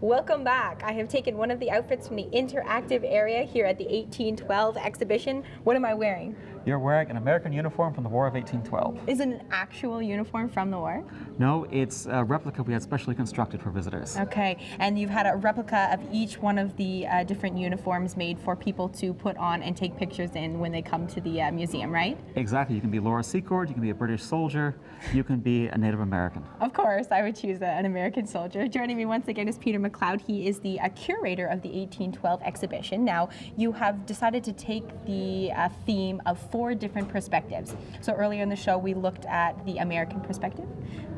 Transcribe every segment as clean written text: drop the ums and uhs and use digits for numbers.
Welcome back. I have taken one of the outfits from the interactive area here at the 1812 exhibition. What am I wearing? You're wearing an American uniform from the War of 1812. Is it an actual uniform from the war? No, it's a replica we had specially constructed for visitors. Okay, and you've had a replica of each one of the different uniforms made for people to put on and take pictures in when they come to the museum, right? Exactly. You can be Laura Secord, you can be a British soldier, you can be a Native American. Of course, I would choose an American soldier. Joining me once again is Peter McLeod. He is the curator of the 1812 exhibition. Now, you have decided to take the theme of 4 different perspectives. So earlier in the show, we looked at the American perspective,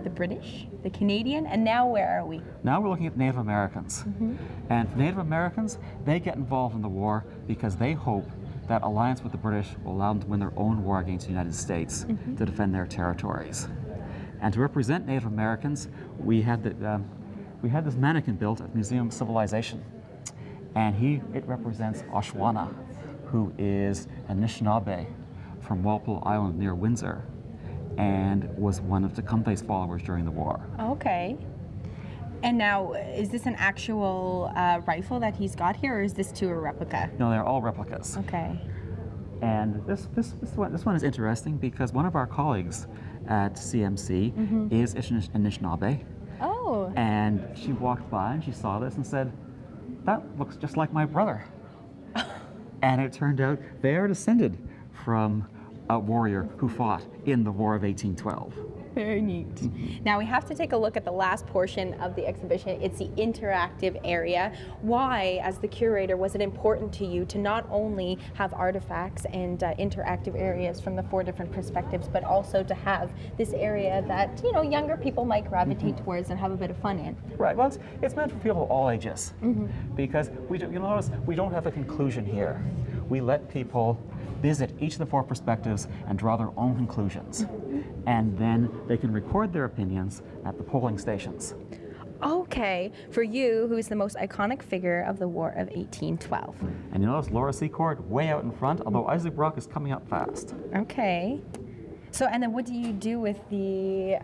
the British, the Canadian, and now where are we? Now we're looking at Native Americans. And for Native Americans, they get involved in the war because they hope that alliance with the British will allow them to win their own war against the United States to defend their territories. And to represent Native Americans, we had this mannequin built at the Museum of Civilization. And it represents Oshwana, who is a Anishinaabe from Walpole Island near Windsor, and was one of Tecumseh's followers during the war. Okay. And now, is this an actual rifle that he's got here, or is this to a replica? No, they're all replicas. Okay. And this one is interesting because one of our colleagues at CMC is Anishinaabe. Oh. And she walked by and she saw this and said, "That looks just like my brother." And it turned out they are descended from a warrior who fought in the War of 1812. Very neat. Now we have to take a look at the last portion of the exhibition. It's the interactive area. Why, as the curator, was it important to you to not only have artifacts and interactive areas from the 4 different perspectives, but also to have this area that, you know, younger people might gravitate towards and have a bit of fun in? Right. Well, it's meant for people of all ages because you'll notice we don't have a conclusion here. We let people visit each of the 4 perspectives and draw their own conclusions. And then they can record their opinions at the polling stations. Okay, for you, who's the most iconic figure of the War of 1812? And you notice Laura Secord way out in front, although Isaac Brock is coming up fast. Okay. So, and then what do you do with the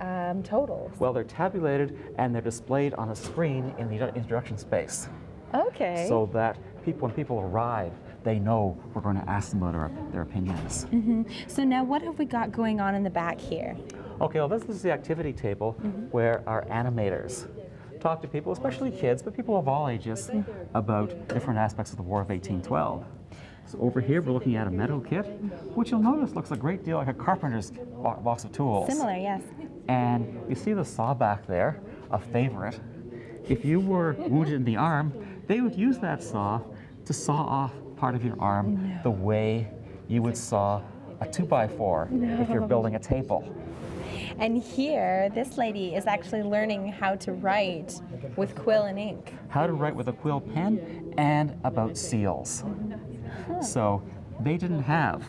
totals? Well, they're tabulated and they're displayed on a screen in the introduction space. Okay. So that when people arrive, they know we're going to ask them about their opinions. So now what have we got going on in the back here? Okay, well this is the activity table where our animators talk to people, especially kids, but people of all ages, about different aspects of the War of 1812. So over here we're looking at a metal kit, which you'll notice looks a great deal like a carpenter's box of tools. Similar, yes. And you see the saw back there, a favorite. If you were wounded in the arm, they would use that saw to saw off part of your arm the way you would saw a 2x4 if you're building a table. And here, this lady is actually learning how to write with quill and ink. How to write with a quill pen and about seals. So they didn't have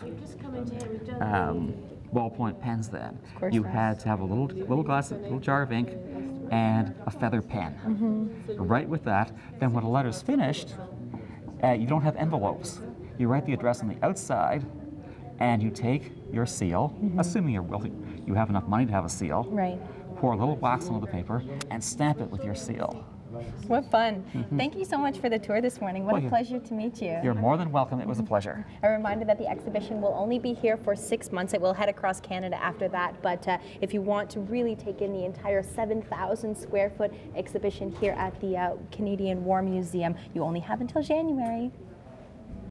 ballpoint pens then. You had to have a little jar of ink and a feather pen. Write with that. Then when a letter's finished, you don't have envelopes. You write the address on the outside, and you take your seal, assuming you have enough money to have a seal. Right. Pour a little wax onto the paper and stamp it with your seal. What fun. Thank you so much for the tour this morning. What a pleasure to meet you. You're more than welcome. It was a pleasure. A reminder that the exhibition will only be here for 6 months. It will head across Canada after that. But if you want to really take in the entire 7,000 square foot exhibition here at the Canadian War Museum, you only have until January.